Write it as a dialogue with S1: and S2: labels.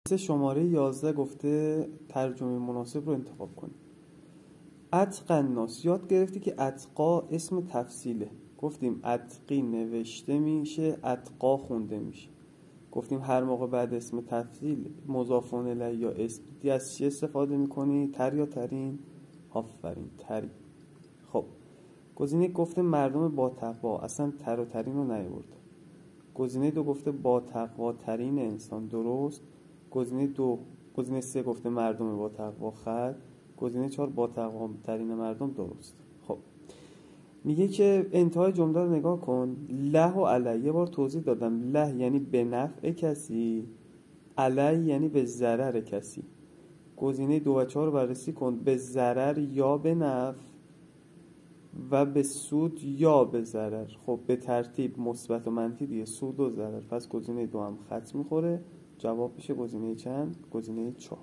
S1: شماره 11 گفته ترجمه مناسب رو انتخاب کنی. اتقی الناس، یاد گرفتی که اتقا اسم تفصیله. گفتیم اتقی نوشته میشه، اتقا خونده میشه. گفتیم هر موقع بعد اسم تفصیل مضاف الیه یا اسم دیدی از چی استفاده میکنی؟ تر یا ترین؟ آفرین، ترین. خب گزینه گفته مردم با تقوا، اصلا تر و ترین رو نیاورده. گزینه 2 گفته با تقوا ترین انسان، درست. گزینه 3 گفته مردم با تقوا، خط. گزینه 4 با تقوا ترین مردم، درست. خب میگه که انتهای جمله رو نگاه کن. له و علی، یه بار توضیح دادم. له یعنی به نفع کسی، علی یعنی به ضرر کسی. گزینه 2 و 4 رو بررسی کن. به ضرر یا به نفع و به سود یا به ضرر. خب به ترتیب مثبت و منفی دیگه، سود و ضرر. پس گزینه 2 هم خط میخوره. جواب میشه گزینه چند؟ گزینه 4.